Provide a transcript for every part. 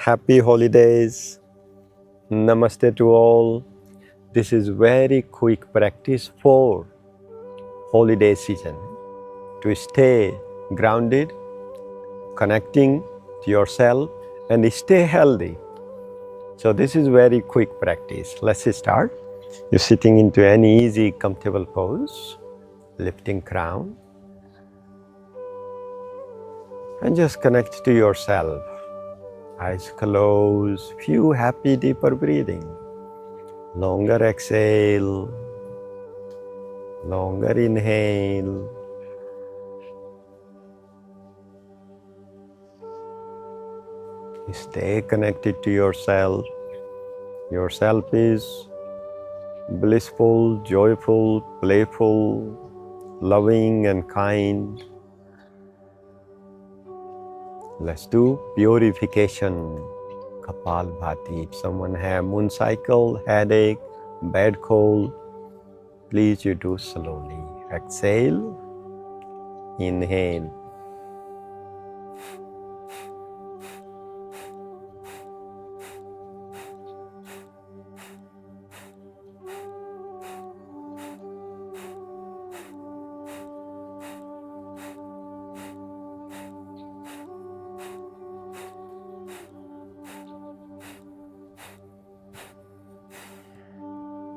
Happy holidays. Namaste to all. This is very quick practice for holiday season to stay grounded, connecting to yourself and stay healthy. So this is very quick practice. Let's start. You're sitting into any easy, comfortable pose, lifting crown, and just connect to yourself. Eyes closed, few happy deeper breathing. Longer exhale, longer inhale. Stay connected to yourself. Yourself is blissful, joyful, playful, loving and kind. Let's do purification. Kapalbhati. If someone have moon cycle, headache, bad cold, please you do slowly. Exhale, inhale.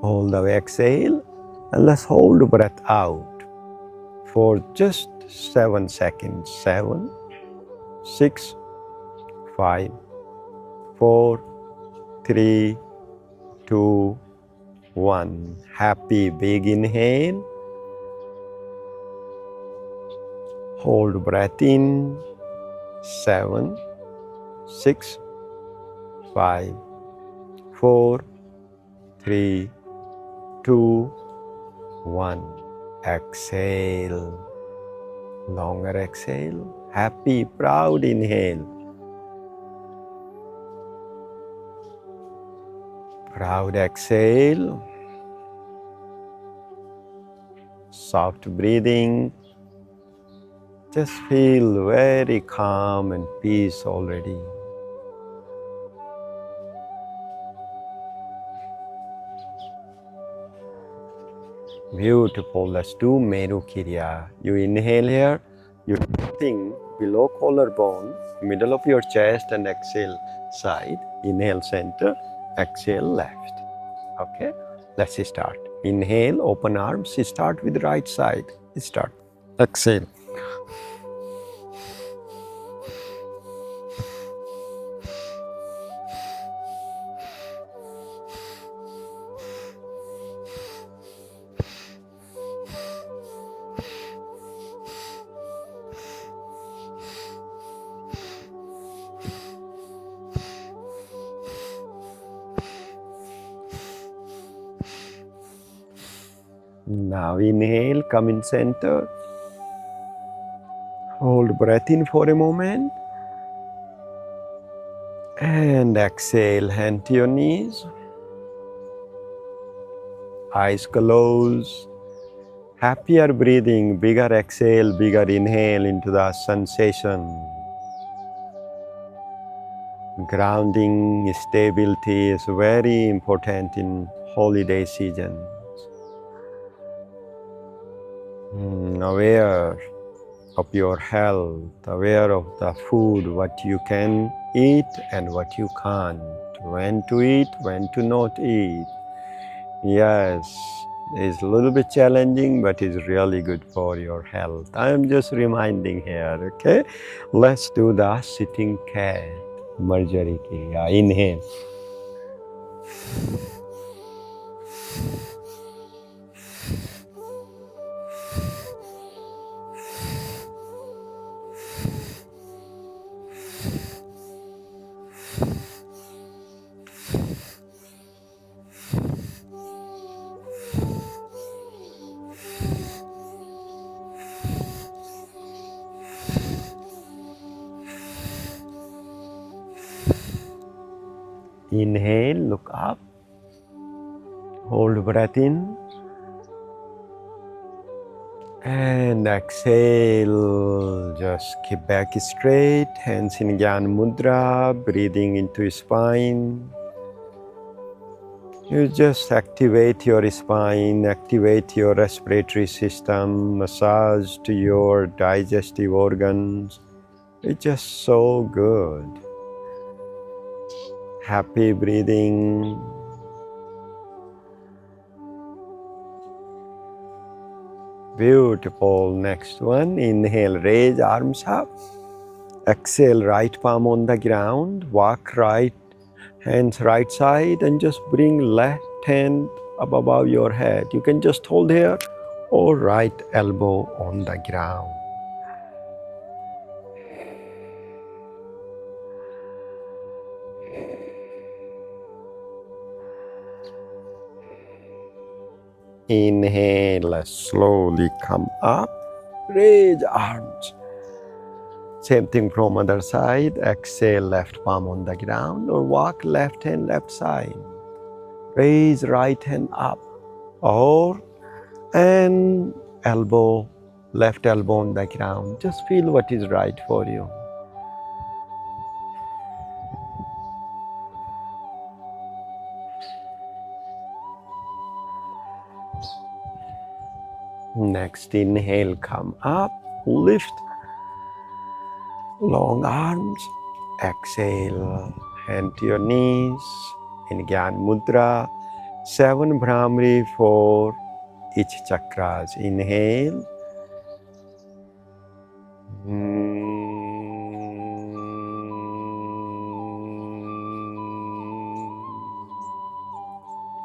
Hold the exhale and let's hold the breath out for just 7 seconds. 7, 6, 5, 4, 3, 2, 1. Happy big inhale. Hold breath in. 7, 6, 5, 4, 3, 2, 1. Exhale. Longer exhale. Happy, proud inhale. Proud exhale. Soft breathing. Just feel very calm and peace already. Beautiful. Let's do Medukya. You inhale here. You think below collarbone, middle of your chest, and exhale side. Inhale center. Exhale left. Okay. Let's start. Inhale, open arms. Start with right side. Start. Exhale. Now inhale, come in center. Hold breath in for a moment. And exhale, hand to your knees. Eyes closed. Happier breathing, bigger exhale, bigger inhale into the sensation. Grounding, stability is very important in holiday season. Aware of your health, aware of the food, what you can eat and what you can't, when to eat, when to not eat. Yes, it's a little bit challenging, but it's really good for your health. I am just reminding here, okay? Let's do the sitting cat, Marjari Kriya. Inhale. Inhale, look up. Hold breath in. And exhale, just keep back straight, hands in Gyan Mudra, breathing into your spine. You just activate your spine, activate your respiratory system, massage to your digestive organs. It's just so good. Happy breathing. Beautiful. Next one. Inhale, raise arms up. Exhale, right palm on the ground. Walk right hands right side and just bring left hand up above your head. You can just hold here or right elbow on the ground. Inhale, slowly come up. Raise arms. Same thing from other side. Exhale, left palm on the ground or walk left hand left side. Raise right hand up or and elbow, left elbow on the ground. Just feel what is right for you. Next inhale, come up, lift long arms. Exhale, hand to your knees in Gyan Mudra. 7 Brahmari for each chakras. Inhale.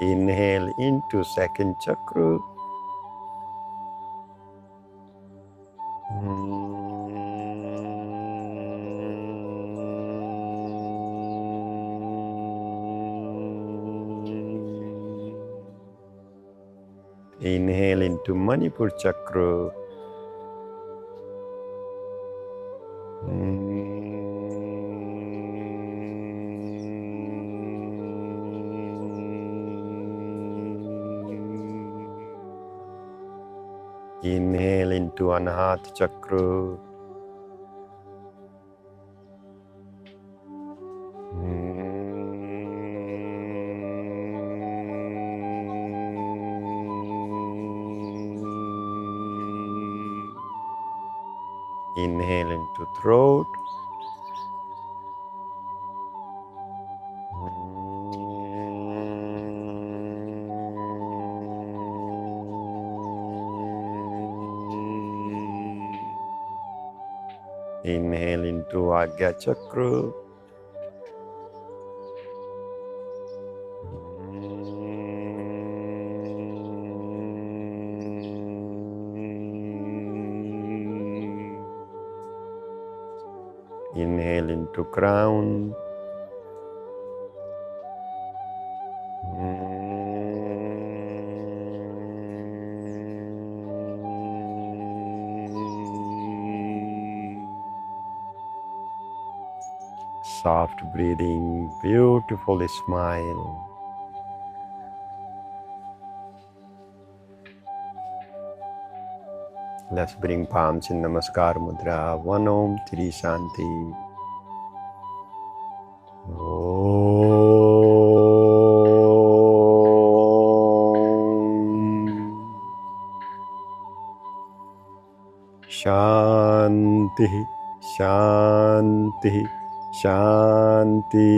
Inhale into second chakra. Inhale into Manipur chakra. Inhale into Anahat chakra. Inhale into throat. Inhale into Agya chakra. Inhale into crown. Soft breathing, beautiful smile. Let's bring palms in Namaskar Mudra. One Om, Three Shanti. Shanti, Shanti, Shanti.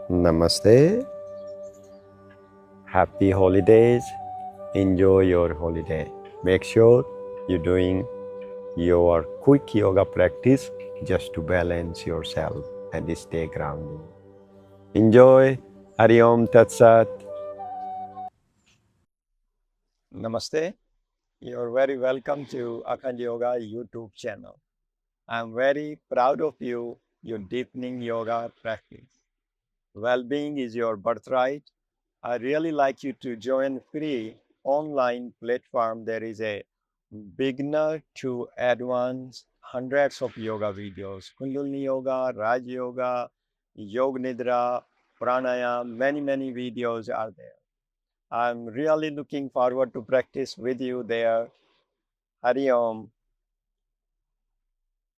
Namaste. Happy holidays. Enjoy your holiday. Make sure you're doing your quick yoga practice just to balance yourself and stay grounded. Enjoy. Hari Om Tat Sat. Namaste. You're very welcome to Akhanda Yoga YouTube channel. I'm very proud of you, your deepening yoga practice. Well-being is your birthright. I really like you to join free online platform. There is a beginner to advanced hundreds of yoga videos. Kundalini Yoga, Raj Yoga, Yoga Nidra, Pranayam, many videos are there. I'm really looking forward to practice with you there. Hari Om.